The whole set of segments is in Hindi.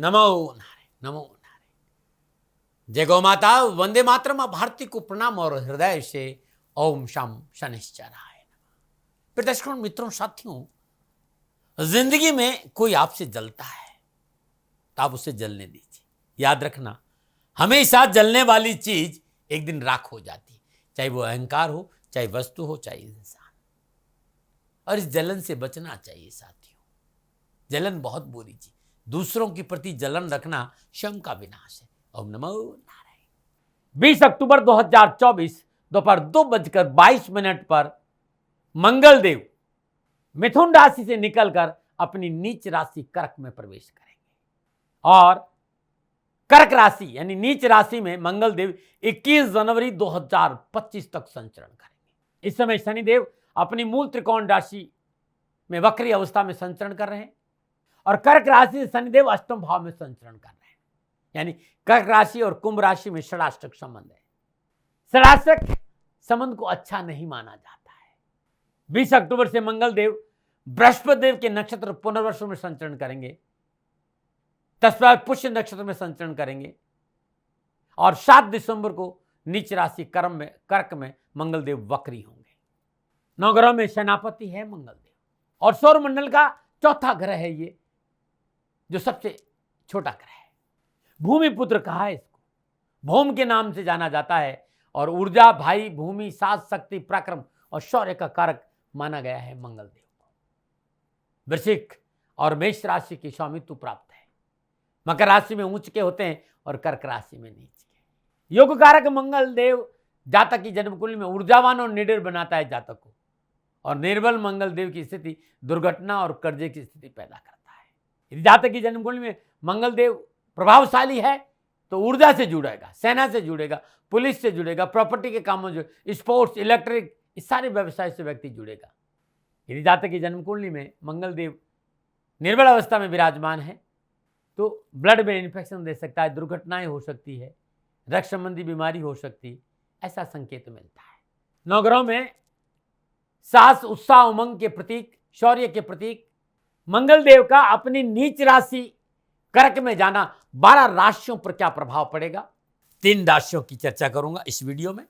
नमो नारायण, नमो नारायण। जय गौ माता, वंदे मातरम। भारती को प्रणाम और हृदय से ओम शम शनिश्चराय नमः। फिर दर्शकों, मित्रों, साथियों, जिंदगी में कोई आपसे जलता है तो आप उसे जलने दीजिए। याद रखना, हमेशा जलने वाली चीज एक दिन राख हो जाती है, चाहे वो अहंकार हो, चाहे वस्तु हो, चाहे इंसान। और इस जलन से बचना चाहिए साथियों। जलन बहुत बुरी चीज, दूसरों के प्रति जलन रखना स्वयं का विनाश है। ओम नमो नारायण। 20 अक्टूबर 2024 दोपहर 2:22 पर मंगल देव मिथुन राशि से निकलकर अपनी नीच राशि कर्क में प्रवेश करेंगे और कर्क राशि यानी नीच राशि में मंगल देव 21 जनवरी 2025 तक संचरण करेंगे। इस समय शनिदेव अपनी मूल त्रिकोण राशि में वक्री अवस्था में संचरण कर रहे हैं और कर्क राशि से शनिदेव अष्टम भाव में संचरण कर रहे हैं, यानी कर्क राशि और कुंभ राशि में षडाष्टक संबंध है। षडाष्टक संबंध को अच्छा नहीं माना जाता है। 20 अक्टूबर से मंगल देव बृहस्पति देव के नक्षत्र पुनर्वसु में संचरण करेंगे, तत्पश्चात पुष्य नक्षत्र में संचरण करेंगे और 7 दिसंबर को नीच राशि कर्क में मंगल देव वक्री होंगे। नवग्रह में सेनापति है मंगल देव और सौर मंडल का चौथा ग्रह है ये, जो सबसे छोटा ग्रह है। भूमि पुत्र कहा है इसको, भौम के नाम से जाना जाता है और ऊर्जा, भाई, भूमि, सात, शक्ति, पराक्रम और शौर्य का कारक माना गया है मंगल देव को। वृश्चिक और मेष राशि की स्वामित्व प्राप्त है। मकर राशि में उच्च के होते हैं और कर्क राशि में नीच के। योग कारक मंगल देव जातक की जन्म कुंडली में ऊर्जावान और निडर बनाता है जातक को, और निर्बल मंगल देव की स्थिति दुर्घटना और कर्जे की स्थिति पैदा करता है। यदि जातक की जन्म कुंडली में मंगल देव प्रभावशाली है तो ऊर्जा से जुड़ेगा, सेना से जुड़ेगा, पुलिस से जुड़ेगा, प्रॉपर्टी के कामों से, स्पोर्ट्स, इलेक्ट्रिक, इस सारे व्यवसाय से व्यक्ति जुड़ेगा। यदि जातक की जन्म कुंडली में मंगल देव निर्बल अवस्था में विराजमान है तो ब्लड में इन्फेक्शन दे सकता है, दुर्घटनाएं हो सकती है, रक्त संबंधी बीमारी हो सकती है, ऐसा संकेत मिलता है। नवग्रहों में साहस, उत्साह, उमंग के प्रतीक, शौर्य के प्रतीक मंगल देव का अपनी नीच राशि कर्क में जाना 12 राशियों पर क्या प्रभाव पड़ेगा, 3 राशियों की चर्चा करूंगा इस वीडियो में।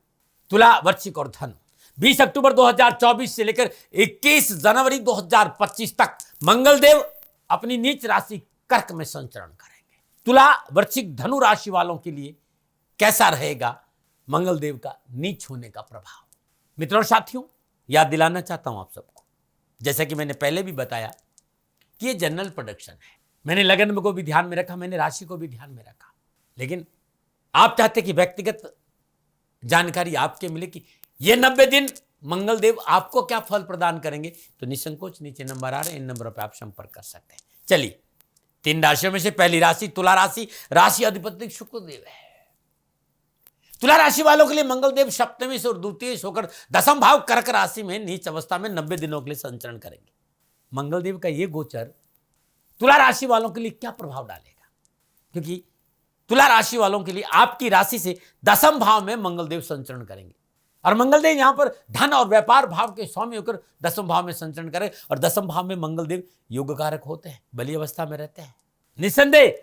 तुला, वृश्चिक और धनु। 20 अक्टूबर 2024 से लेकर 21 जनवरी 2025 तक मंगल देव अपनी नीच राशि कर्क में संचरण करेंगे। तुला, वृश्चिक, धनु राशि वालों के लिए कैसा रहेगा मंगल देव का नीच होने का प्रभाव? मित्रों और साथियों, याद दिलाना चाहता हूं आप सबको, जैसा कि मैंने पहले भी बताया कि ये जनरल प्रेडिक्शन है। मैंने लगन को भी ध्यान में रखा, मैंने राशि को भी ध्यान में रखा, लेकिन आप चाहते कि व्यक्तिगत जानकारी आपके मिले कि ये 90 दिन मंगल देव आपको क्या फल प्रदान करेंगे, तो निसंकोच नीचे नंबर आ रहे हैं, इन नंबरों पर आप संपर्क कर सकते हैं। चलिए, 3 राशियों में से पहली राशि तुला राशि, राशि अधिपति शुक्रदेव है। तुला राशि वालों के लिए मंगल देव सप्तमी से और द्वितीय से होकर दसम भाव कर्क राशि में नीच अवस्था में 90 दिनों के लिए संचरण करेंगे। मंगल देव का यह गोचर तुला राशि वालों के लिए क्या प्रभाव डालेगा, क्योंकि तुला राशि वालों के लिए आपकी राशि से दसम भाव में मंगल देव संचरण करेंगे और मंगल देव यहां पर धन और व्यापार भाव के स्वामी होकर दसम भाव में संचरण करें, और दसम भाव में मंगल देव योग कारक होते हैं, बली अवस्था में रहते हैं। निस्संदेह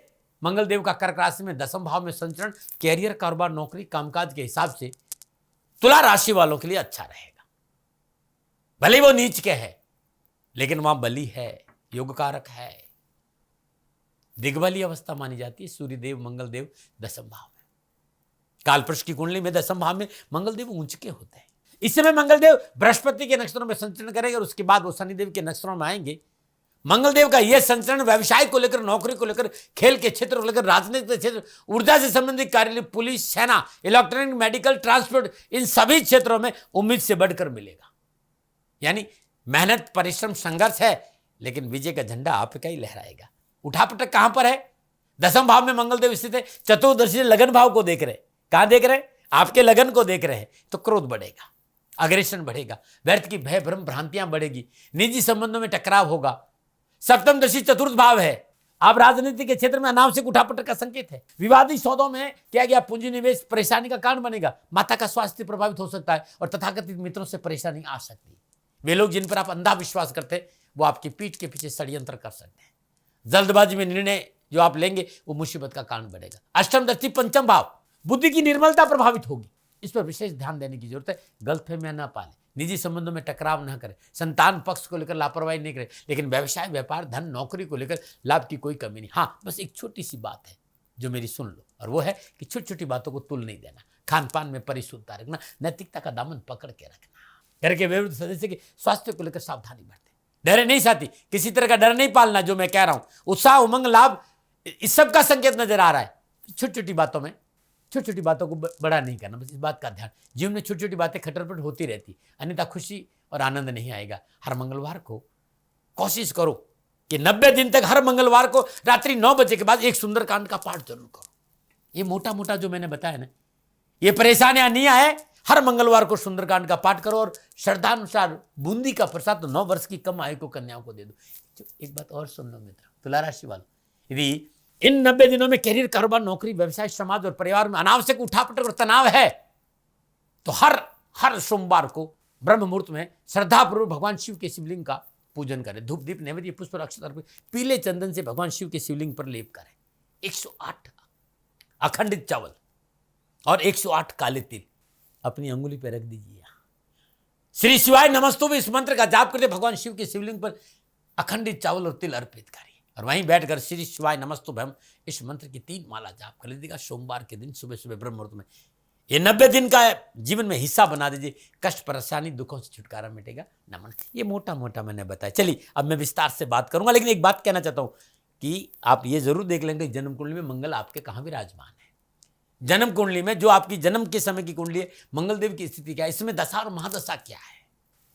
मंगल देव का कर्क राशि में दसम भाव में संचरण कैरियर, कारोबार, नौकरी, कामकाज के हिसाब से तुला राशि वालों के लिए अच्छा रहेगा। भले वो नीच के है लेकिन वहां बली है, योग कारक है, दिग्बली अवस्था मानी जाती है। सूर्यदेव, मंगल देव दसम भाव में, कालपुरुष की कुंडली में दसम भाव में मंगल देव ऊंच के होते हैं। इस समय मंगल देव बृहस्पति के नक्षत्रों में संचरण करेंगे और उसके बाद वो शनिदेव के नक्षत्रों में आएंगे। मंगल देव का यह संचरण व्यवसाय को लेकर, नौकरी को लेकर, खेल के क्षेत्र को लेकर, राजनीतिक क्षेत्र, ऊर्जा से संबंधित कार्य, पुलिस, सेना, इलेक्ट्रॉनिक, मेडिकल, ट्रांसपोर्ट, इन सभी क्षेत्रों में उम्मीद से बढ़कर मिलेगा। यानी मेहनत, परिश्रम, संघर्ष है, लेकिन विजय का झंडा आपका ही लहराएगा। उठापटक कहां पर है? दसम भाव में मंगल देव स्थित है, चतुर्दशी से लगन भाव को देख रहे। कहां देख रहे? आपके लगन को देख रहे हैं, तो क्रोध बढ़ेगा, अग्रेशन बढ़ेगा, व्यर्थ की भय भ्रम भ्रांतियां बढ़ेगी, निजी संबंधों में टकराव होगा। सप्तम दशी चतुर्थ भाव है, आप राजनीति के क्षेत्र में अनावश्यक उठापटक का संकेत है। विवादी सौदों में किया गया पूंजी निवेश परेशानी का कारण बनेगा। माता का स्वास्थ्य प्रभावित हो सकता है और तथाकथित मित्रों से परेशानी आ सकती है। वे लोग जिन पर आप अंधा विश्वास करते हैं वो आपकी पीठ के पीछे षड्यंत्र कर सकते हैं। जल्दबाजी में निर्णय जो आप लेंगे वो मुसीबत का कारण बढ़ेगा। अष्टम दृष्टि पंचम भाव, बुद्धि की निर्मलता प्रभावित होगी, इस पर विशेष ध्यान देने की जरूरत है। गलतफहमियां ना पाले, निजी संबंधों में टकराव ना करें, संतान पक्ष को लेकर लापरवाही नहीं करें, लेकिन व्यवसाय, व्यापार, धन, नौकरी को लेकर लाभ की कोई कमी नहीं। हाँ, बस एक छोटी सी बात है जो मेरी सुन लो, और वो है कि छोटी छोटी बातों को तुल नहीं देना, खान पान में परिशुद्धता रखना, नैतिकता का दामन पकड़ के रखना, घर के विरुद्ध सदस्य के स्वास्थ्य को लेकर सावधानी बरतें। डरे नहीं साथी, किसी तरह का डर नहीं पालना। जो मैं कह रहा हूं, उत्साह, उमंग, लाभ, इस सब का संकेत नजर आ रहा है। छोटी छोटी बातों में, छोटी छोटी बातों को बड़ा नहीं करना, बस इस बात का ध्यान। जीवन में छोटी छोटी बातें खटरपट होती रहती, अन्यथा खुशी और आनंद नहीं आएगा। हर मंगलवार को कोशिश करो कि 90 दिन तक हर मंगलवार को रात्रि 9 बजे के बाद एक सुंदरकांड का पाठ जरूर करो। ये मोटा मोटा जो मैंने बताया ना, ये परेशानियां नहीं आए, हर मंगलवार को सुंदरकांड का पाठ करो और श्रद्धानुसार बूंदी का प्रसाद तो 9 वर्ष की कम आयु को कन्याओं को दे दो। एक बात और सुन लो मित्र, तुला राशि वालों, यदि इन 90 दिनों में कैरियर, कारोबार, नौकरी, व्यवसाय, समाज और परिवार में अनावश्यक उठापटक और तनाव है, तो हर सोमवार को ब्रह्म मुहूर्त में श्रद्धापूर्वक भगवान शिव के शिवलिंग का पूजन करें। धूप दीप नैवेद्य पुष्प और अक्षत अर्पित पीले चंदन से भगवान शिव के शिवलिंग पर लेप करें। 108 अखंडित चावल और 108 काले तिल अपनी अंगुली पर रख दीजिए। श्री शिवाय नमस्तुभ्यं इस मंत्र का जाप करते भगवान शिव के शिवलिंग पर अखंडित चावल और तिल अर्पित करिए, और वहीं बैठकर श्री शिवाय नमस्तुभ्यं इस मंत्र की 3 माला जाप कर लीजिएगा। सोमवार के दिन सुबह सुबह ब्रह्म मुहूर्त में ये 90 दिन का जीवन में हिस्सा बना दीजिए। कष्ट, परेशानी, दुखों से छुटकारा मिटेगा। नमन। ये मोटा मोटा मैंने बताया। चलिए अब मैं विस्तार से बात करूंगा, लेकिन एक बात कहना चाहता हूं कि आप ये जरूर देख लेंगे जन्म कुंडली में मंगल आपके कहां विराजमान है। जन्म कुंडली में जो आपकी जन्म के समय की कुंडली है, मंगलदेव की स्थिति क्या है, इसमें दशा और महादशा क्या है,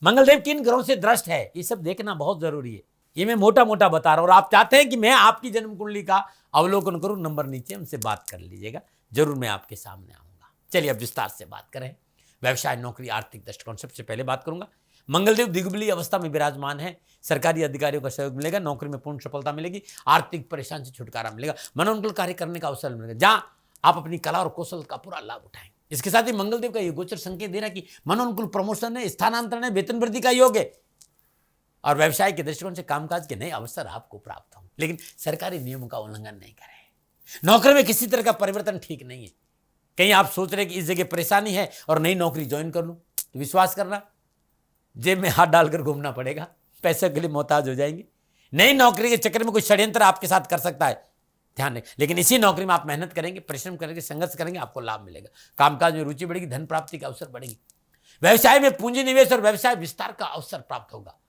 मंगलदेव किन ग्रहों से दृष्ट है, ये सब देखना बहुत जरूरी है। ये मैं मोटा मोटा बता रहा हूं, और आप चाहते हैं कि मैं आपकी जन्म कुंडली का अवलोकन करूं, नंबर नीचे उनसे बात कर लीजिएगा, जरूर मैं आपके सामने आऊंगा। चलिए अब विस्तार से बात करें व्यवसाय, नौकरी, आर्थिक दृष्टिकोण। सबसे पहले बात करूंगा, मंगलदेव दिग्बली अवस्था में विराजमान है। सरकारी अधिकारियों का सहयोग मिलेगा, नौकरी में पूर्ण सफलता मिलेगी, आर्थिक परेशानी से छुटकारा मिलेगा, मनोनुकूल कार्य करने का अवसर मिलेगा, जहां आप अपनी कला और कौशल का पूरा लाभ उठाएंगे। इसके साथ ही मंगलदेव का ये गोचर संकेत दे रहा है कि मनोनुकूल प्रमोशन है, स्थानांतरण है, वेतन वृद्धि का योग है, और व्यवसाय के दृष्टिकोण से कामकाज के नए अवसर आपको प्राप्त होंगे। लेकिन सरकारी नियमों का उल्लंघन नहीं करें। नौकरी में किसी तरह का परिवर्तन ठीक नहीं है। कहीं आप सोच रहे कि इस जगह परेशानी है और नई नौकरी ज्वाइन कर लूं, तो विश्वास करना जेब में हाथ डालकर घूमना पड़ेगा, पैसे के लिए मोहताज हो जाएंगे। नई नौकरी के चक्कर में कोई षड्यंत्र आपके साथ कर सकता है, ध्यान रखें। लेकिन इसी नौकरी में आप मेहनत करेंगे, परिश्रम करेंगे, संघर्ष करेंगे, आपको लाभ मिलेगा, कामकाज में रुचि बढ़ेगी, धन प्राप्ति के अवसर बढ़ेंगे, व्यवसाय में पूंजी निवेश और व्यवसाय विस्तार का अवसर प्राप्त होगा।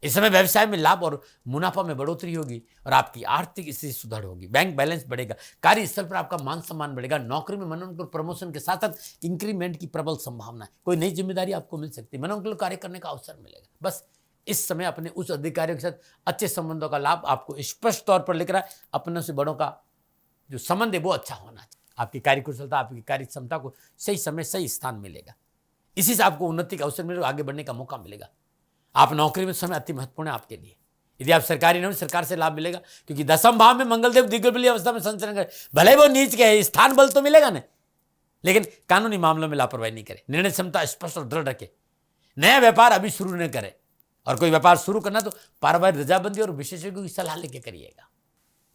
इस समय व्यवसाय में लाभ और मुनाफा में बढ़ोतरी होगी और आपकी आर्थिक स्थिति सुधार होगी, बैंक बैलेंस बढ़ेगा, कार्यस्थल पर आपका मान सम्मान बढ़ेगा, नौकरी में मनोनुकूल प्रमोशन के साथ साथ इंक्रीमेंट की प्रबल संभावना है, कोई नई जिम्मेदारी आपको मिल सकती है, मनोनुकूल कार्य करने का अवसर मिलेगा। बस इस समय अपने उच्च अधिकारियों के साथ अच्छे संबंधों का लाभ आपको स्पष्ट तौर पर लिख रहा है। अपनों से बड़ों का जो संबंध है वो अच्छा होना चाहिए। आपकी कार्य कुशलता, आपकी कार्य क्षमता को सही समय सही स्थान मिलेगा, इसी से आपको उन्नति का अवसर मिलेगा, आगे बढ़ने का मौका मिलेगा। आप नौकरी में समय अति महत्वपूर्ण है आपके लिए। यदि आप सरकारी नौकरी, सरकार से लाभ मिलेगा, क्योंकि 10वें भाव में मंगलदेव दिग्बली अवस्था में संचरण करे, भले वो नीच के है, स्थान बल तो मिलेगा ना, लेकिन कानूनी मामलों में लापरवाही नहीं करे, निर्णय क्षमता स्पष्ट और दृढ़ रखे, नया व्यापार अभी शुरू न करे, और कोई व्यापार शुरू करना तो पारिवारिक रजाबंदी और विशेषज्ञों की सलाह लेके करिएगा।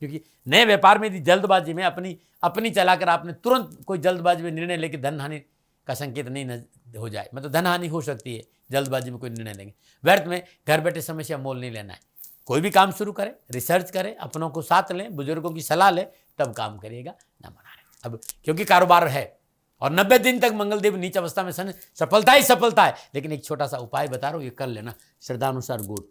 क्योंकि नए व्यापार में यदि जल्दबाजी में अपनी चलाकर आपने तुरंत कोई जल्दबाजी में निर्णय लेके धन हानि का संकेत नहीं हो जाए, मतलब धन हानि हो सकती है जल्दबाजी में कोई निर्णय लेंगे, व्यर्थ में घर बैठे समस्या मोल नहीं लेना है। कोई भी काम शुरू करें, रिसर्च करें, अपनों को साथ लें, बुजुर्गों की सलाह लें, तब काम करिएगा, ना मना रहे। अब क्योंकि कारोबार है और 90 दिन तक मंगलदेव नीच अवस्था में सफलता ही सफलता है, लेकिन एक छोटा सा उपाय बता रहा हूँ, ये कर लेना। श्रद्धानुसार गुड़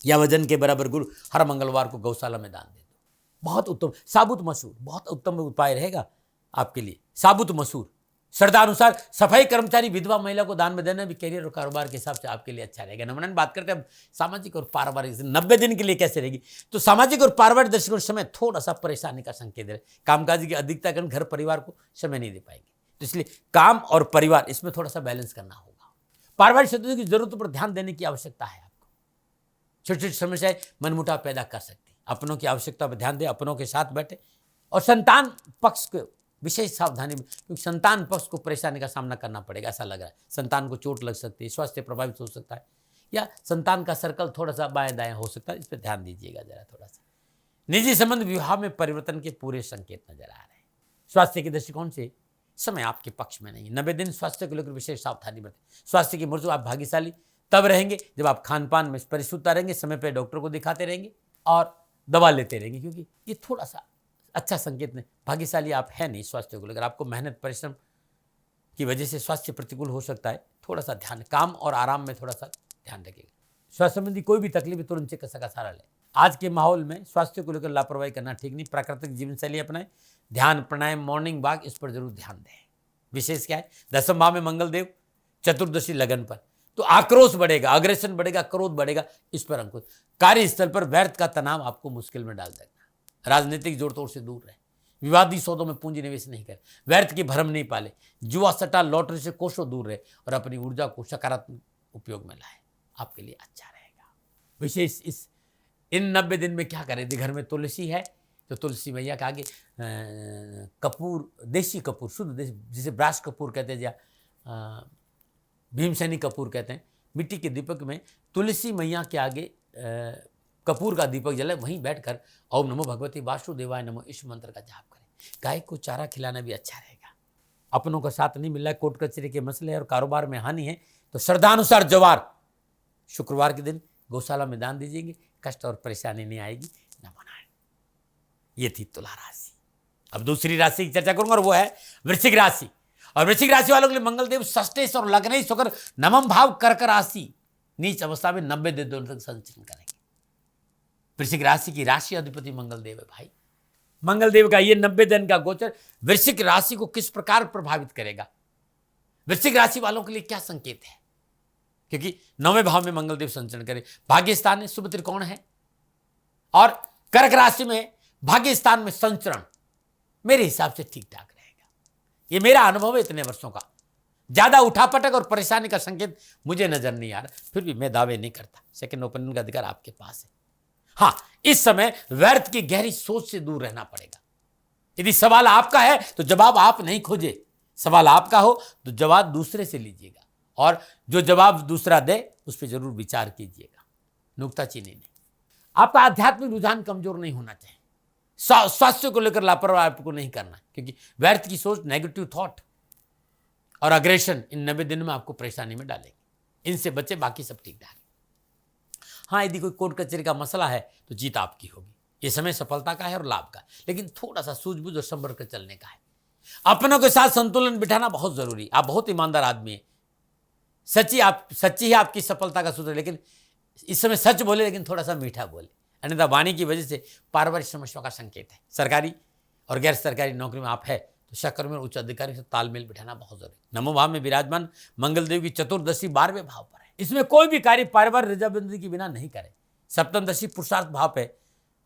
या वजन के बराबर गुड़ हर मंगलवार को गौशाला में दान दे दो, बहुत उत्तम। साबुत मसूर बहुत उत्तम उपाय रहेगा आपके लिए, साबुत मसूर। श्रद्धानुसार सफाई कर्मचारी, विधवा महिला को दान में देना भी कैरियर और कारोबार के हिसाब से आपके लिए अच्छा रहेगा। नमन बात करते हैं अब सामाजिक और पारिवारिक 90 दिन के लिए कैसे रहेगी। तो सामाजिक और पारिवारिक दृष्टिकोण समय थोड़ा सा परेशानी का संकेत है, कामकाज की अधिकता कारण घर परिवार को समय नहीं दे पाएंगे, तो इसलिए काम और परिवार इसमें थोड़ा सा बैलेंस करना होगा। पारिवारिक सदस्यों की जरूरतों पर ध्यान देने की आवश्यकता है आपको। छोटी छोटी समस्याएं मनमुटाव पैदा कर सकती, अपनों की आवश्यकता पर ध्यान दें, अपनों के साथ बैठे, और संतान पक्ष को विशेष सावधानी, क्योंकि संतान पक्ष को परेशानी का सामना करना पड़ेगा, ऐसा लग रहा है। संतान को चोट लग सकती है, स्वास्थ्य प्रभावित हो सकता है, या संतान का सर्कल थोड़ा सा बाएं दाएं हो सकता है, इस पर ध्यान दीजिएगा जरा थोड़ा सा। निजी संबंध विवाह में परिवर्तन के पूरे संकेत नजर आ रहे हैं। स्वास्थ्य के दृष्टिकोण से समय आपके पक्ष में नहीं है। 90 दिन स्वास्थ्य को लेकर विशेष सावधानी बरतें। स्वास्थ्य की मुद्दों आप भाग्यशाली तब रहेंगे जब आप खान पान में परिशुद्धता रहेंगे, समय पर डॉक्टर को दिखाते रहेंगे और दवा लेते रहेंगे, क्योंकि ये थोड़ा सा अच्छा संकेत नहीं। भाग्यशाली आप है नहीं स्वास्थ्य को लेकर, आपको मेहनत परिश्रम की वजह से स्वास्थ्य प्रतिकूल हो सकता है। थोड़ा सा ध्यान, काम और आराम में थोड़ा सा ध्यान रखिएगा। स्वास्थ्य संबंधी कोई भी तकलीफ है तुरंत चिकित्सक का सहारा लें। आज के माहौल में स्वास्थ्य को लेकर लापरवाही करना ठीक नहीं। प्राकृतिक जीवन शैली अपनाएं, ध्यान प्राणायाम मॉर्निंग वॉक इस पर जरूर ध्यान दें। विशेष क्या है, 10वें भाव में मंगल देव, चतुर्दशी लगन पर, तो आक्रोश बढ़ेगा, अग्रेशन बढ़ेगा, क्रोध बढ़ेगा, इस पर अंकुश। कार्यस्थल पर व्यर्थ का तनाव आपको मुश्किल में डाल देगा। राजनीतिक जोड़ तोड़ से दूर रहे, विवादी सौदों में पूंजी निवेश नहीं करें, व्यर्थ की भ्रम नहीं पाले, जुआ सट्टा लॉटरी से कोसों दूर रहे और अपनी ऊर्जा को सकारात्मक उपयोग में लाए, आपके लिए अच्छा रहेगा। विशेष इस इन 90 दिन में क्या करें, यदि घर में तुलसी है तो तुलसी मैया के आगे कपूर, देसी कपूर, शुद्ध देसी, जिसे ब्रास कपूर कहते हैं या भीमसेनी कपूर कहते हैं, मिट्टी के दीपक में तुलसी मैया के आगे कपूर का दीपक जले, वहीं बैठकर ओम नमो भगवती वासुदेवाय नमो इस मंत्र का जाप करें। गाय को चारा खिलाना भी अच्छा रहेगा। अपनों का साथ नहीं मिल रहा है, कोर्ट कचहरी के मसले और कारोबार में हानि है, तो श्रद्धानुसार जवार शुक्रवार के दिन गौशाला में दान दीजिएंगे, कष्ट और परेशानी नहीं आएगी। नमो नारायण। ये थी तुला राशि। अब दूसरी राशि की चर्चा करूंगा और वो है वृश्चिक राशि। और वृश्चिक राशि वालों के लिए मंगलदेव षष्ठेश और लग्नेश होकर नवम भाव कर्क राशि नीच अवस्था में 90 दिनों तक संचरण करेंगे। वृश्चिक राशि की राशि अधिपति मंगलदेव है भाई। मंगलदेव का ये 90 दिन का गोचर वृश्चिक राशि को किस प्रकार प्रभावित करेगा, वृश्चिक राशि वालों के लिए क्या संकेत है, क्योंकि 9वें भाव में मंगलदेव संचरण करें। भाग्य स्थान में शुभ त्रिकोण है और कर्क राशि में भाग्य स्थान में संचरण मेरे हिसाब से ठीक ठाक रहेगा। ये मेरा अनुभव है इतने वर्षों का। ज्यादा उठापटक और परेशानी का संकेत मुझे नजर नहीं आ रहा, फिर भी मैं दावे नहीं करता। सेकंड ओपिनियन का अधिकार आपके पास है। हाँ, इस समय व्यर्थ की गहरी सोच से दूर रहना पड़ेगा। यदि सवाल आपका है तो जवाब आप नहीं खोजे, सवाल आपका हो तो जवाब दूसरे से लीजिएगा और जो जवाब दूसरा दे उस पर जरूर विचार कीजिएगा, नुक्ताचीनी नहीं। आपका आध्यात्मिक रुझान कमजोर नहीं होना चाहिए। स्वास्थ्य को लेकर लापरवाही आपको नहीं करना, क्योंकि व्यर्थ की सोच, नेगेटिव थॉट और अग्रेशन इन 90 दिन में आपको परेशानी में डालेंगे। इनसे बचे, बाकी सब ठीक ठाक। हाँ, यदि कोई कोर्ट कचहरी का मसला है तो जीत आपकी होगी। ये समय सफलता का है और लाभ का, लेकिन थोड़ा सा सूझबूझ और संभल कर चलने का है। अपनों के साथ संतुलन बिठाना बहुत जरूरी। आप बहुत ईमानदार आदमी है, सच्ची ही आपकी सफलता का सूत्र, लेकिन इस समय सच बोले लेकिन थोड़ा सा मीठा बोले, अन्यथा वाणी की वजह से पारिवारिक समस्याओं का संकेत है। सरकारी और गैर सरकारी नौकरी में आप है तो सहकर्मी और उच्च अधिकारी से तालमेल बिठाना बहुत जरूरी। नवम भाव में विराजमान मंगलदेव की चतुर्दशी 12वें भाव पर है। इसमें कोई भी कार्य पारिवारिक रजाबंदी के बिना नहीं करें। सप्तमदशी पुरुषार्थ भाव पे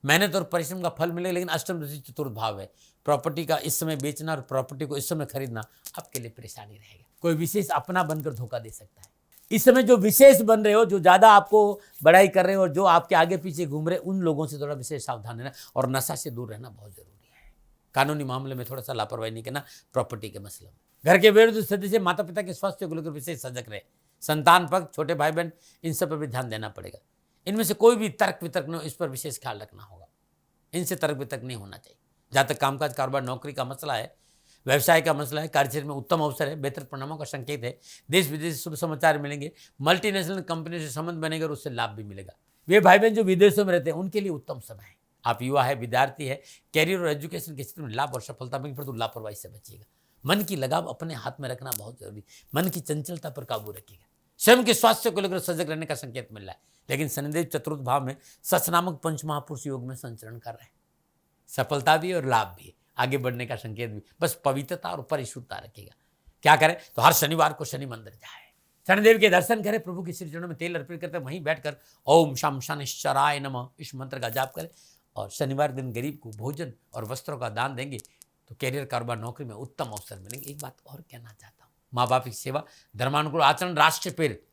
मेहनत और परिश्रम का फल मिलेगा, लेकिन अष्टमदशी चतुर्थ भाव है। प्रॉपर्टी का इस समय बेचना और प्रॉपर्टी को इस समय खरीदना आपके लिए परेशानी रहेगा। कोई विशेष अपना बनकर धोखा दे सकता है। इस समय जो विशेष बन रहे हो, जो ज्यादा आपको बड़ाई कर रहे हो और जो आपके आगे पीछे घूम रहे, उन लोगों से थोड़ा विशेष सावधान रहना और नशा से दूर रहना बहुत जरूरी है। कानूनी मामले में थोड़ा सा लापरवाही नहीं करना। प्रॉपर्टी के मसले में घर के वृद्ध सदस्य, माता पिता के स्वास्थ्य को लेकर विशेष सजग रहे। संतान पक्ष, छोटे भाई बहन, इन सब पर भी ध्यान देना पड़ेगा। इनमें से कोई भी तर्क वितर्क न हो, इस पर विशेष ख्याल रखना होगा। इनसे तर्क वितर्क नहीं होना चाहिए। जहाँ तक कामकाज, कारोबार, नौकरी का मसला है, व्यवसाय का मसला है, कार्यक्षेत्र में उत्तम अवसर है, बेहतर परिणामों का संकेत है। देश विदेश से शुभ समाचार मिलेंगे। मल्टीनेशनल कंपनी से संबंध बनेगा और उससे लाभ भी मिलेगा। वे भाई बहन जो विदेशों में रहते हैं उनके लिए उत्तम समय है। आप युवा है, विद्यार्थी है, कैरियर और एजुकेशन के क्षेत्र में लाभ और सफलता मिलेगी, परंतु लापरवाही से बचिएगा। मन की लगाव अपने हाथ में रखना बहुत जरूरी। मन की चंचलता पर काबू रखिएगा। स्वयं के स्वास्थ्य को लेकर सजग रहने का संकेत मिल रहा है। लेकिन शनिदेव चतुर्थ भाव में सच नामक पंच महापुरुष योग में संचरण कर रहे हैं। सफलता भी और लाभ भी, आगे बढ़ने का संकेत भी। बस पवित्रता और परिशुद्धता रखिएगा। क्या करें तो हर शनिवार को शनि मंदिर जाए, शनिदेव के दर्शन करें, प्रभु के श्री चरणों में तेल अर्पित करते वहीं बैठकर ओम शम शनिश्चराय नमः इस मंत्र का जाप करें और शनिवार दिन गरीब को भोजन और वस्त्रों का दान देंगे तो कैरियर, कारोबार, नौकरी में उत्तम अवसर मिलेंगे। एक बात और कहना चाहता हूँ, माँ बाप की सेवा, धर्मानुकूल आचरण, राष्ट्र प्रेरित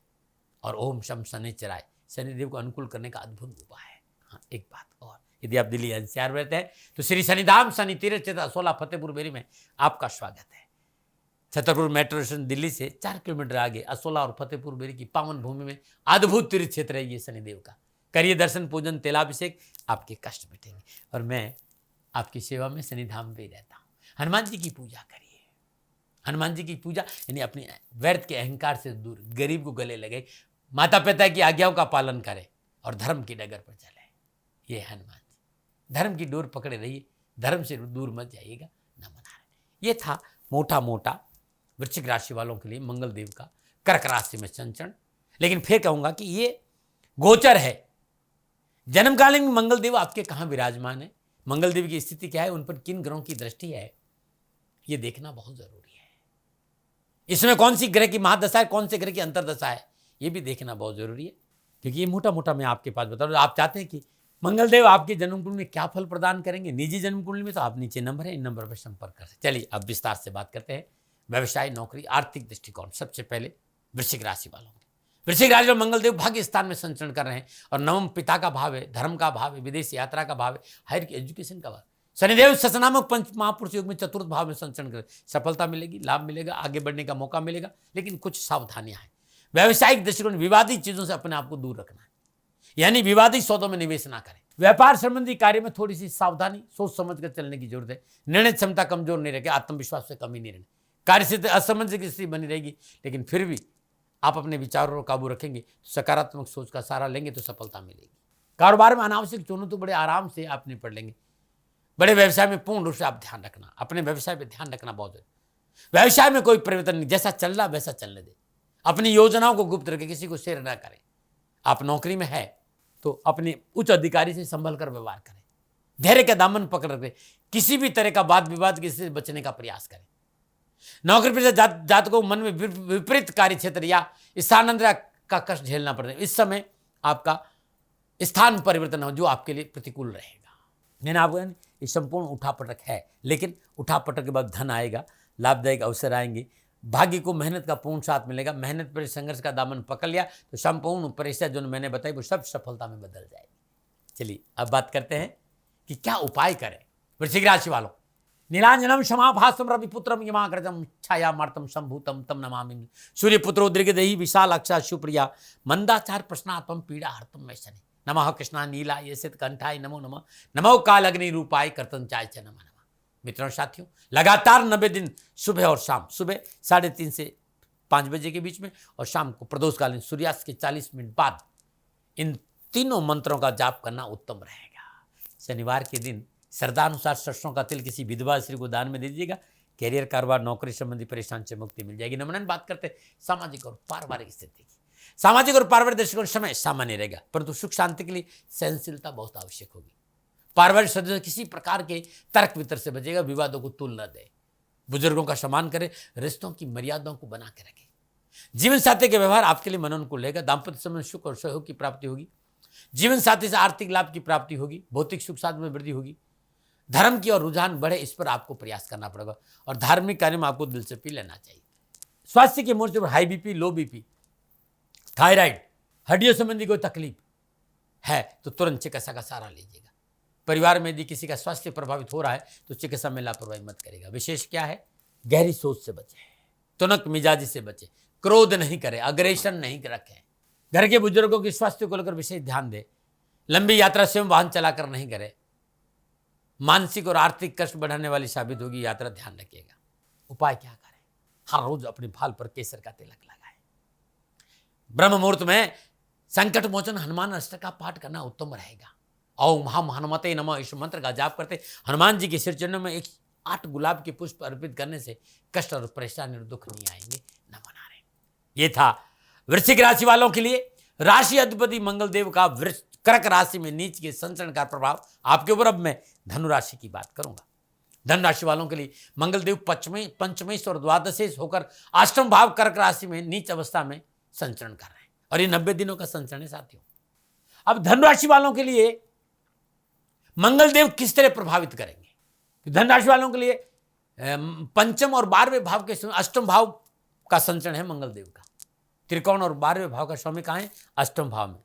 और ओम शम शनिश्चराय शनिदेव को अनुकूल करने का अद्भुत उपाय है। हाँ, एक बात और, यदि आप दिल्ली एनसीआर में रहते हैं तो श्री शनिधाम शनि तीर्थ क्षेत्र असोला फतेहपुर बेरी में आपका स्वागत है। छतरपुर मेट्रो स्टेशन दिल्ली से 4 किलोमीटर आगे असोला और फतेहपुर बेरी की पावन भूमि में अद्भुत तीर्थ क्षेत्र है ये शनिदेव का। करिए दर्शन पूजन तेलाभिषेक, आपके कष्ट मिटेंगे। और मैं आपकी सेवा में शनिधाम भी रहता हूँ। हनुमान जी की पूजा करिए। हनुमान जी की पूजा यानी अपने व्यर्थ के अहंकार से दूर, गरीब को गले लगे, माता पिता की आज्ञाओं का पालन करे और धर्म की डगर पर चले। ये हनुमान जी, धर्म की डोर पकड़े रहिए, धर्म से दूर मत जाइएगा। नमोनारायण। ये था मोटा मोटा वृश्चिक राशि वालों के लिए मंगल देव का कर्क राशि में संचरण। लेकिन फिर कहूंगा कि ये गोचर है। जन्मकालीन मंगल देव आपके कहाँ विराजमान है, मंगल देव की स्थिति क्या है, उन पर किन ग्रहों की दृष्टि है, ये देखना बहुत जरूरी है। इसमें कौन सी ग्रह की महादशा है, कौन से ग्रह की अंतरदशा है, ये भी देखना बहुत जरूरी है। क्योंकि ये मोटा मोटा मैं आपके पास बता रहा हूं। आप चाहते हैं कि मंगलदेव आपके जन्म कुंडली में क्या फल प्रदान करेंगे निजी जन्म कुंडली में, तो आप नीचे नंबर है, इन नंबर पर संपर्क कर सकते। चलिए अब विस्तार से बात करते हैं व्यवसाय, नौकरी, आर्थिक दृष्टिकोण। सबसे पहले वृश्चिक राशि वालों के, वृश्चिक राशि में मंगलदेव भाग्य स्थान में संचरण कर रहे हैं और नवम पिता का भाव है, धर्म का भाव है, विदेश यात्रा का भाव है, हायर एजुकेशन का भाव। शनिदेव ससनामक पंच महापुरुष योग में चतुर्थ भाव में संचरण करें, सफलता मिलेगी, लाभ मिलेगा, आगे बढ़ने का मौका मिलेगा। लेकिन कुछ सावधानियां हैं। व्यावसायिक दृष्टिकोण, विवादित चीजों से अपने आप को दूर रखना है, यानी विवादित सौदों में निवेश ना करें। व्यापार संबंधी कार्य में थोड़ी सी सावधानी, सोच समझ कर चलने की जरूरत है। निर्णय क्षमता कमजोर नहीं रखे, आत्मविश्वास से कमी नहीं रहनी। कार्य से असमंजस की स्थिति बनी रहेगी, लेकिन फिर भी आप अपने विचारों पर काबू रखेंगे, सकारात्मक सोच का सहारा लेंगे तो सफलता मिलेगी। कारोबार में अनावश्यक चुनौती तो बड़े आराम से आप निपट लेंगे। बड़े व्यवसाय में पूर्ण रूप से आप ध्यान रखना, अपने व्यवसाय पर ध्यान रखना बहुत जरूरी। व्यवसाय में कोई परिवर्तन नहीं, जैसा चल रहा वैसा चलने दे। अपनी योजनाओं को गुप्त रखें, किसी को शेयर ना करें। आप नौकरी में है तो अपने उच्च अधिकारी से संभल कर व्यवहार करें, धैर्य का दामन पकड़ रखें, किसी भी तरह का वाद विवाद से बचने का प्रयास करें। नौकरी पेशा जात को मन में विपरीत कार्य क्षेत्र या स्थानांतरण का कष्ट झेलना पड़ता है। इस समय आपका स्थान परिवर्तन हो जो आपके लिए प्रतिकूल रहेगा। मैंने आपको संपूर्ण उठापटक है, लेकिन उठापटक के बाद धन आएगा, लाभदायक अवसर आएंगे, भाग्य को मेहनत का पूर्ण साथ मिलेगा। मेहनत पर संघर्ष का दामन पकड़ लिया तो संपूर्ण परीक्षा जो मैंने बताई वो सब सफलता में बदल जाएगी। चलिए अब बात करते हैं कि क्या उपाय करें वृश्चिक राशि वालों। नीलांजनम क्षमाभासम रविपुत्रम यमाग्रजम छायामार्तम संभूतम तम नमामि सूर्यपुत्रो दीर्घदेही विशालाक्षा सुप्रिया मंदाचार प्रश्नात्म पीड़ा हर्तम में शनि नमः कृष्णा नीला ये सित कंठाय नमो नमः नमो काल अग्नि रूपाय कर्तनचाय च नमः। मित्रों साथियों, लगातार 90 दिन सुबह और शाम, सुबह 3:30 से 5 बजे के बीच में और शाम को प्रदोषकालीन सूर्यास्त के 40 मिनट बाद इन तीनों मंत्रों का जाप करना उत्तम रहेगा। शनिवार के दिन श्रद्धानुसार सरसों का तिल किसी विधवा स्त्री को दान में दीजिएगा। कैरियर, कारोबार, नौकरी संबंधी परेशानी से मुक्ति मिल जाएगी। नमन बात करते हैं सामाजिक और पारिवारिक स्थिति की। सामाजिक और पारिवारिक दृष्टिकोण समय सामान्य रहेगा, परंतु सुख शांति के लिए सहनशीलता बहुत आवश्यक होगी। पारिवारिक सदस्य किसी प्रकार के तर्क वितर्क से बचेगा, विवादों को तुल न दे, बुजुर्गों का सम्मान करें, रिश्तों की मर्यादाओं को बना के रखें। जीवन साथी के व्यवहार आपके लिए मनोनुकूल रहेगा। दाम्पत्य संबंध सुख और सहयोग की प्राप्ति होगी। जीवन साथी से आर्थिक लाभ की प्राप्ति होगी। भौतिक सुख साधन में वृद्धि होगी। धर्म की और रुझान बढ़े, इस पर आपको प्रयास करना पड़ेगा और धार्मिक कार्य में आपको दिलचस्पी लेना चाहिए। स्वास्थ्य के मोर्चे पर हाई बीपी, लो बीपी, थायराइड, हड्डियों संबंधी कोई तकलीफ है तो तुरंत चिकित्सा का सहारा लीजिएगा। परिवार में यदि किसी का स्वास्थ्य प्रभावित हो रहा है तो चिकित्सा में लापरवाही मत करेगा। विशेष क्या है, गहरी सोच से बचे, तुनक मिजाजी से बचे, क्रोध नहीं करें, अग्रेशन नहीं रखें। घर के बुजुर्गों के स्वास्थ्य को लेकर विशेष ध्यान दें। लंबी यात्रा स्वयं वाहन चलाकर नहीं करें, मानसिक और आर्थिक कष्ट बढ़ाने वाली साबित होगी यात्रा, ध्यान रखिएगा। उपाय क्या करें, हर रोज अपने भाल पर केसर का तिलक लगाएं। ब्रह्म मुहूर्त में संकट मोचन हनुमान अष्टक का पाठ करना उत्तम रहेगा। ओम हम हनुमते नमः इस मंत्र का जाप करते हनुमान जी के सिर चरणों में 8 गुलाब के पुष्प अर्पित करने से कष्ट और परेशानी और दुख नहीं आएंगे। नमो नारायण। ये था वृश्चिक राशि वालों के लिए राशि अधिपति मंगलदेव का कर्क राशि में नीच के संचरण का प्रभाव आपके ऊपर। अब मैं धनु राशि की बात करूंगा। धनु राशि वालों के लिए मंगलदेव पंचमेश और द्वादशेश होकर अष्टम भाव कर्क राशि में नीच अवस्था में संचरण कर रहे हैं और ये 90 दिनों का संचरण है साथियों। अब धनु राशि वालों के लिए मंगलदेव किस तरह प्रभावित करेंगे। धनु राशि वालों के लिए पंचम और 12वें भाव के अष्टम भाव का संचरण है मंगलदेव का। त्रिकोण और 12वें भाव का स्वामी कहां है, अष्टम भाव में।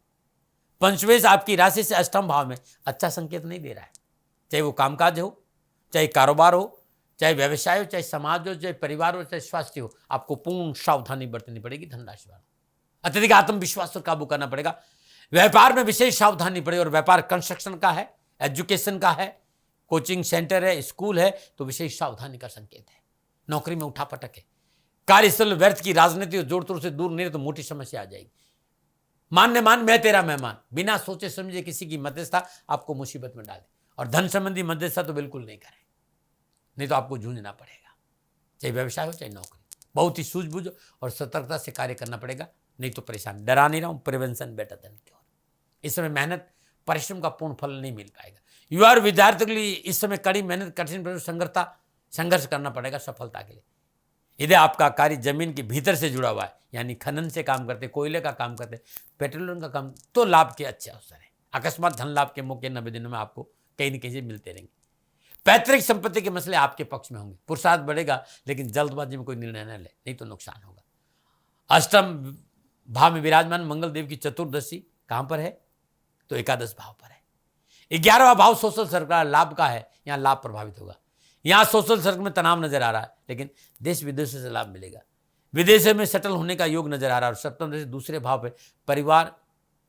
पंचमेश आपकी राशि से अष्टम भाव में अच्छा संकेत नहीं दे रहा है। चाहे वो कामकाज हो, चाहे कारोबार हो, चाहे व्यवसाय हो, चाहे समाज हो, चाहे परिवार हो, चाहे स्वास्थ्य हो, आपको पूर्ण सावधानी बरतनी पड़ेगी। धनु राशि वालों अत्यधिक आत्मविश्वास पर काबू करना पड़ेगा। व्यापार में विशेष सावधानी पड़े, और व्यापार कंस्ट्रक्शन का है, एजुकेशन का है, कोचिंग सेंटर है, स्कूल है, तो विशेष सावधानी का संकेत है। नौकरी में उठापटक है, कार्यस्थल व्यर्थ की राजनीति और जोड़ तोड़ से दूर नहीं रहे तो मोटी समस्या आ जाएगी। मान मैं तेरा मेहमान, बिना सोचे समझे किसी की मध्यस्थता आपको मुसीबत में डाले, और धन संबंधी मध्यस्थता तो बिल्कुल नहीं करें, नहीं तो आपको जूझना पड़ेगा। चाहे व्यवसाय हो चाहे नौकरी, बहुत ही सूझबूझ और सतर्कता से कार्य करना पड़ेगा, नहीं तो परेशान। डरा नहीं रहा हूं, प्रिवेंशन बेटर देन क्योर। इस समय मेहनत परिश्रम का पूर्ण फल नहीं मिल पाएगा। युवा और विद्यार्थियों के लिए इस समय कड़ी मेहनत, कठिन संघर्ष करना पड़ेगा सफलता के लिए। यदि आपका कार्य जमीन के भीतर से जुड़ा हुआ है, यानी खनन से काम करते, कोयले का काम करते, पेट्रोलियम का काम, तो लाभ के अच्छे अवसर है। अकस्मात धन लाभ के मौके 90 दिनों में आपको कहीं न कहीं मिलते रहेंगे। पैतृक संपत्ति के मसले आपके पक्ष में होंगे, पुरुषार्थ बढ़ेगा, लेकिन जल्दबाजी में कोई निर्णय न ले, नहीं तो नुकसान होगा। अष्टम भाव में विराजमान मंगल देव की चतुर्दशी कहां पर है? तो एकादश भाव पर है। 11वां भाव सोशल सर्कल लाभ का है, यहां लाभ प्रभावित होगा। यहां सोशल सर्कल में तनाव नजर आ रहा है, लेकिन देश विदेशों से लाभ मिलेगा। विदेशों में सेटल होने का योग नजर आ रहा है। और सप्तम दृष्टि दूसरे भाव पे परिवार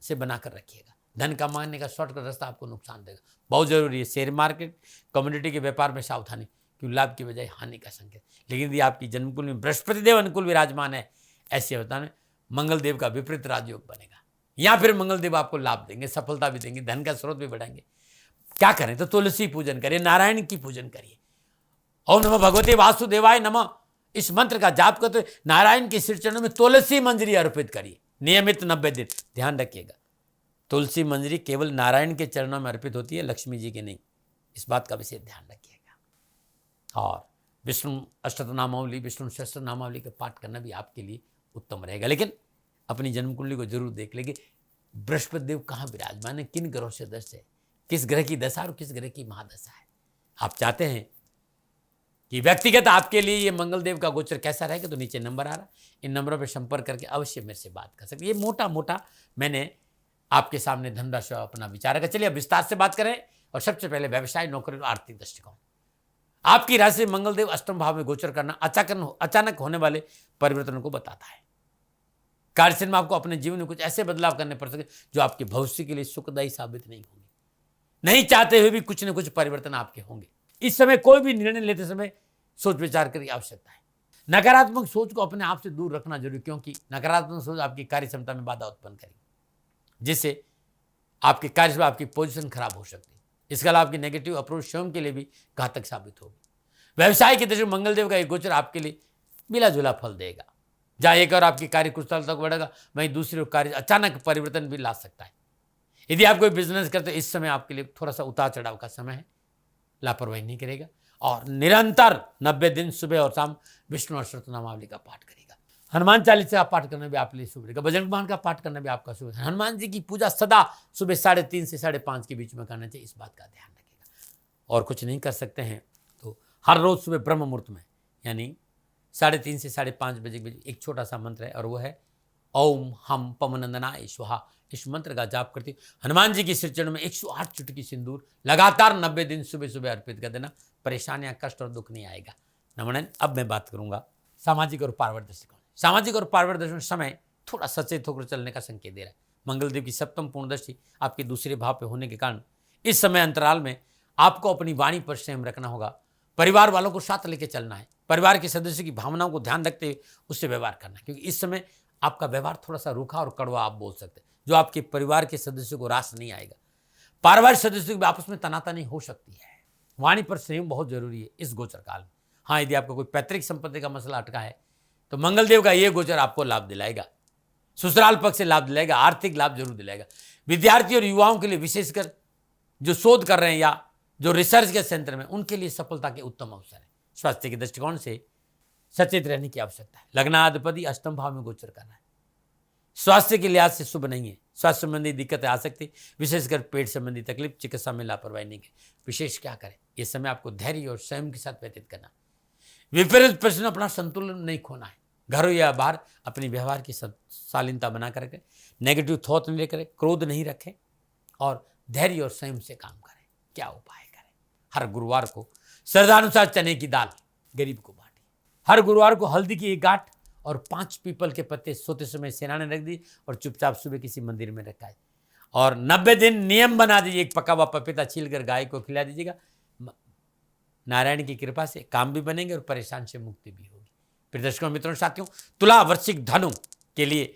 से बनाकर रखिएगा। धन कमाने का शॉर्टकट रास्ता आपको नुकसान देगा, बहुत जरूरी है। शेयर मार्केट, कम्युनिटी के व्यापार में सावधानी, क्योंकि लाभ की बजाय हानि का संकेत। लेकिन यदि आपकी जन्मकुल में बृहस्पति देव अनुकूल विराजमान है, ऐसे अवस्था में मंगल देव का विपरीत राजयोग बनेगा, या फिर मंगल देव आपको लाभ देंगे, सफलता भी देंगे, धन का स्रोत भी बढ़ाएंगे। क्या करें? तो तुलसी पूजन करिए, नारायण की पूजन करिए। ओम नमः भगवते वासुदेवाय नमः, इस मंत्र का जाप करते नारायण के सिर चरणों में तुलसी मंजरी अर्पित करिए, नियमित 90 दिन। ध्यान रखिएगा, तुलसी मंजरी केवल नारायण के चरणों में अर्पित होती है, लक्ष्मी जी के नहीं। इस बात का विशेष ध्यान रखिएगा। और विष्णु अष्टनामावली, विष्णु सहस्त्र नामावली का पाठ करना भी आपके लिए उत्तम रहेगा। लेकिन अपनी जन्म कुंडली को जरूर देख लेंगे, बृहस्पति देव कहाँ विराजमान है, किन ग्रहों से दशा है, किस ग्रह की दशा और किस ग्रह की महादशा है। आप चाहते हैं कि व्यक्तिगत आपके लिए ये मंगल देव का गोचर कैसा रहेगा, तो नीचे नंबर आ रहा है, इन नंबरों पर संपर्क करके अवश्य मेरे से बात कर सकते। ये मोटा मैंने आपके सामने धनराशि अपना विचार रखा। चलिए अब विस्तार से बात करें। और सबसे पहले व्यवसाय, नौकरी और आर्थिक दृष्टिकोण। आपकी राशि मंगल देव अष्टम भाव में गोचर करना अचानक होने वाले परिवर्तनों को बताता है। कार्यस्थल में आपको अपने जीवन में कुछ ऐसे बदलाव करने पड़ सकते जो आपके भविष्य के लिए सुखदायी साबित नहीं होंगे। नहीं चाहते हुए भी कुछ न कुछ परिवर्तन आपके होंगे। इस समय कोई भी निर्णय लेते समय सोच विचार करने की आवश्यकता है। नकारात्मक सोच को अपने आप से दूर रखना जरूरी, क्योंकि नकारात्मक सोच आपकी कार्य क्षमता में बाधा उत्पन्न करेगी, जिससे आपके कार्य में आपकी पोजीशन खराब हो सकती है। इसके अलावा आपकी नेगेटिव अप्रोच स्वयं के लिए भी घातक साबित होगी। व्यवसाय की दृष्टि मंगल देव का एक गोचर आपके लिए मिला जुला फल देगा। जहां एक और आपकी कार्य कुशलता तक बढ़ेगा, वहीं दूसरे कार्य अचानक परिवर्तन भी ला सकता है। यदि आप कोई बिजनेस करते हैं, इस समय आपके लिए थोड़ा सा उतार चढ़ाव का समय है, लापरवाही नहीं करेगा। और निरंतर 90 दिन सुबह और शाम विष्णु सहस्त्रनामावली का पाठ करेगा। हनुमान चालीसा का पाठ करना भी आपके लिए शुभ रहेगा। बजरंग बाण का पाठ करना भी आपका शुभ है। हनुमान जी की पूजा सदा सुबह 3:30 से 5:30 के बीच में करना चाहिए, इस बात का ध्यान रखिएगा। और कुछ नहीं कर सकते हैं तो हर रोज सुबह ब्रह्म मुहूर्त में, यानी 3:30 से 5:30 बजे के बीच एक छोटा सा मंत्र है, और वो है ओम हम पवनंदनाय स्वाहा। इस मंत्र का जाप करते हनुमान जी की सिर चरण में 108 चुटकी सिंदूर लगातार 90 दिन सुबह सुबह अर्पित कर देना। परेशानियां, कष्ट और दुख नहीं आएगा। नमन। अब मैं बात करूंगा सामाजिक और पारिवारिक दृष्टिकोण। सामाजिक और पारिवारिक दृष्टिकोण समय थोड़ा सचेत होकर चलने का संकेत दे रहा है। मंगल देव की सप्तम पूर्ण दृष्टि आपके दूसरे भाव पे होने के कारण इस समय अंतराल में आपको अपनी वाणी पर संयम रखना होगा। परिवार वालों को साथ लेकर चलना है। परिवार के सदस्यों की भावनाओं को ध्यान रखते हुए उससे व्यवहार करना है, क्योंकि इस समय आपका व्यवहार थोड़ा सा रूखा और कड़वा आप बोल सकते हैं, जो आपके परिवार के सदस्यों को रास नहीं आएगा। पारिवारिक सदस्यों की आपस में तनातनी हो सकती है। वाणी पर संयम बहुत जरूरी है इस गोचर काल में। हाँ, यदि आपका कोई पैतृक संपत्ति का मसला अटका है तो मंगल देव का ये गोचर आपको लाभ दिलाएगा, ससुराल पक्ष से लाभ दिलाएगा, आर्थिक लाभ जरूर दिलाएगा। विद्यार्थी और युवाओं के लिए, विशेषकर जो शोध कर रहे हैं या जो रिसर्च के सेंटर में, उनके लिए सफलता के उत्तम अवसर है। स्वास्थ्य के दृष्टिकोण से सचेत रहने की आवश्यकता है। लग्नाधिपति अष्टम भाव में गोचर कर रहा है, स्वास्थ्य के लिहाज से शुभ नहीं है। स्वास्थ्य संबंधी दिक्कतें आ सकती, विशेषकर पेट संबंधी तकलीफ, चिकित्सा में लापरवाही नहीं की। विशेष क्या करें, इस समय आपको धैर्य और संयम के साथ व्यतीत करना। विपरीत प्रश्न अपना संतुलन नहीं खोना है। घर हो या बाहर अपनी व्यवहार की शालीनता बनाकर रखें, नेगेटिव थॉट नहीं लेकर, क्रोध नहीं रखें और धैर्य और संयम से काम करें। क्या उपाय करें? हर गुरुवार को श्रद्धानुसार चने की दाल गरीब को बांटिए। हर गुरुवार को हल्दी की एक गांठ और 5 पीपल के पत्ते सोते समय सिरहाने रख दी और चुपचाप सुबह किसी मंदिर में रखाए। और 90 दिन नियम बना दीजिए, एक पका हुआ पपीता छीलकर गाय को खिला दीजिएगा। नारायण की कृपा से काम भी बनेंगे और परेशान से मुक्ति भी होगी। फिर दर्शकों मित्रों साथियों, तुला वृश्चिक धनु के लिए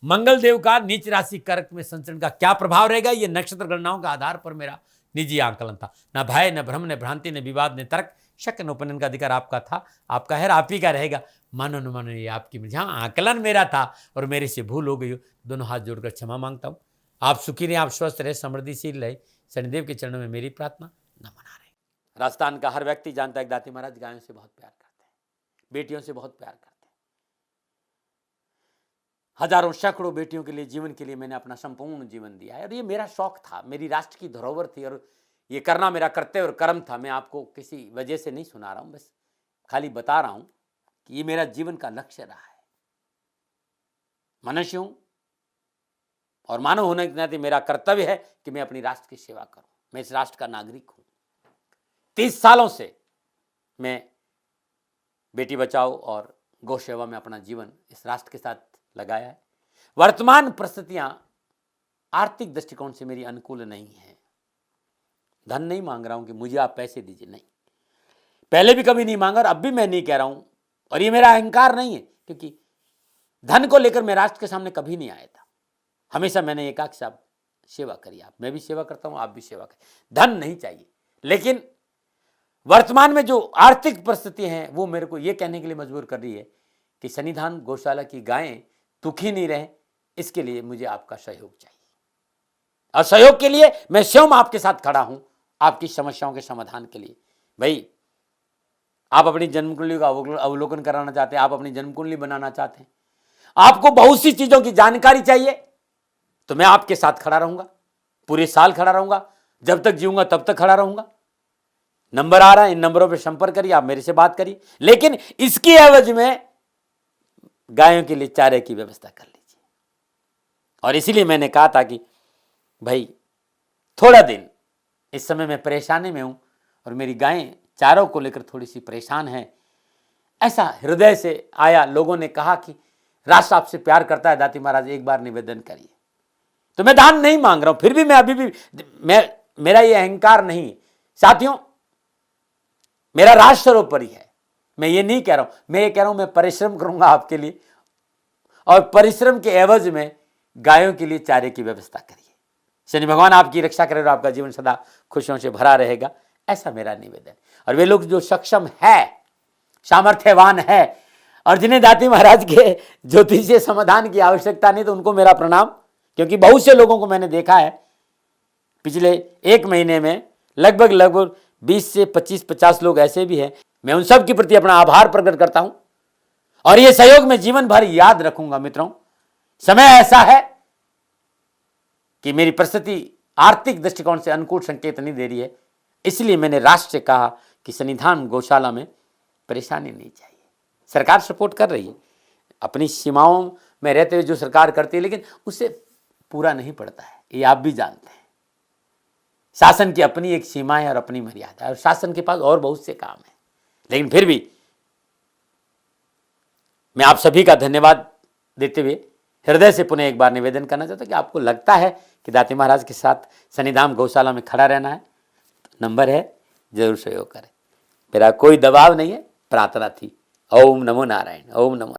मंगल देव का नीच राशि कर्क में संचरण का क्या प्रभाव रहेगा, ये नक्षत्र गणनाओं के आधार पर मेरा निजी आंकलन था। न भय, न भ्रम, न भ्रांति, न विवाद, न तर्क, शक, न उपनयन का अधिकार आपका था, आपका है, आप ही का रहेगा। मानो न मानो ये आपकी मर्जी। हाँ, आंकलन मेरा था और मेरे से भूल हो गई हो, दोनों हाथ जोड़कर क्षमा मांगता हूँ। आप सुखी रहे, आप स्वस्थ रहे, समृद्धिशील रहे, शनिदेव के चरणों में मेरी प्रार्थना। नमन रहे। राजस्थान का हर व्यक्ति जानता है कि दाती महाराज गायों से बहुत प्यार करते हैं, बेटियों से बहुत प्यार करते हैं। हजारों सैकड़ों बेटियों के लिए, जीवन के लिए मैंने अपना संपूर्ण जीवन दिया है और ये मेरा शौक था, मेरी राष्ट्र की धरोहर थी और ये करना मेरा कर्तव्य और कर्म था। मैं आपको किसी वजह से नहीं सुना रहा हूं, बस खाली बता रहा हूं कि ये मेरा जीवन का लक्ष्य रहा है। मनुष्य हूं और मानव होने के नाते मेरा कर्तव्य है कि मैं अपनी राष्ट्र की सेवा करूं। मैं इस राष्ट्र का नागरिक हूं। 30 सालों से मैं बेटी बचाओ और गौ सेवा में अपना जीवन इस राष्ट्र के साथ लगाया है। वर्तमान परिस्थितियां आर्थिक दृष्टिकोण से मेरी अनुकूल नहीं है। धन नहीं मांग रहा हूं कि मुझे आप पैसे दीजिए, नहीं, पहले भी कभी नहीं मांगा और अब भी मैं नहीं कह रहा हूं। और ये मेरा अहंकार नहीं है, क्योंकि धन को लेकर मैं राष्ट्र के सामने कभी नहीं आया था। हमेशा मैंने ये कहा कि साहब सेवा करिए, आप, मैं भी सेवा करता हूं, आप भी सेवा करिए, धन नहीं चाहिए। लेकिन वर्तमान में जो आर्थिक परिस्थिति हैं वो मेरे को ये कहने के लिए मजबूर कर रही है कि सन्निधान गौशाला की गायें दुखी नहीं रहे, इसके लिए मुझे आपका सहयोग चाहिए। और सहयोग के लिए मैं स्वयं आपके साथ खड़ा हूं, आपकी समस्याओं के समाधान के लिए। भाई, आप अपनी जन्म कुंडली का अवलोकन कराना चाहते हैं, आप अपनी जन्म कुंडली बनाना चाहते हैं, आपको बहुत सी चीजों की जानकारी चाहिए, तो मैं आपके साथ खड़ा रहूंगा, पूरे साल खड़ा रहूंगा, जब तक जीऊंगा तब तक खड़ा रहूंगा। नंबर आ रहा है, इन नंबरों पर संपर्क करिए, आप मेरे से बात करिए, लेकिन इसकी एवज में गायों के लिए चारे की व्यवस्था कर लीजिए। और इसीलिए मैंने कहा था कि भाई थोड़ा दिन इस समय मैं परेशानी में हूं और मेरी गायें चारों को लेकर थोड़ी सी परेशान हैं। ऐसा हृदय से आया, लोगों ने कहा कि राष्ट्र आपसे प्यार करता है दाती महाराज, एक बार निवेदन करिए। तो मैं दान नहीं मांग रहा हूं, फिर भी मैं अभी भी मेरा ये अहंकार नहीं साथियों, मेरा राष्ट्र सर्वोपरि है। मैं ये नहीं कह रहा हूं, मैं ये कह रहा हूं मैं परिश्रम करूंगा आपके लिए, और परिश्रम के एवज में गायों के लिए चारे की व्यवस्था करिए। शनि भगवान आपकी रक्षा करे और आपका जीवन सदा खुशियों से भरा रहेगा, ऐसा मेरा निवेदन। और वे लोग जो सक्षम है, सामर्थ्यवान है और जिन्हें दाती महाराज के ज्योतिषीय समाधान की आवश्यकता नहीं, तो उनको मेरा प्रणाम। क्योंकि बहुत से लोगों को मैंने देखा है पिछले 1 महीने में, लगभग 20 से 25-50 लोग ऐसे भी हैं। मैं उन सब के प्रति अपना आभार प्रकट करता हूं और ये सहयोग मैं जीवन भर याद रखूंगा। मित्रों, समय ऐसा है कि मेरी परिस्थिति आर्थिक दृष्टिकोण से अनुकूल संकेत नहीं दे रही है, इसलिए मैंने राष्ट्र से कहा कि सन्निधान गौशाला में परेशानी नहीं चाहिए। सरकार सपोर्ट कर रही है, अपनी सीमाओं में रहते हुए जो सरकार करती है, लेकिन उससे पूरा नहीं पड़ता है, ये आप भी जानते हैं। शासन की अपनी एक सीमा है और अपनी मर्यादा है, और शासन के पास और बहुत से काम है। लेकिन फिर भी मैं आप सभी का धन्यवाद देते हुए हृदय से पुनः एक बार निवेदन करना चाहता हूं कि आपको लगता है कि दाती महाराज के साथ सन्निधान गौशाला में खड़ा रहना है, तो नंबर है, जरूर सहयोग करें। मेरा कोई दबाव नहीं है, प्रार्थना थी। ओम नमो नारायण, ओम नमो।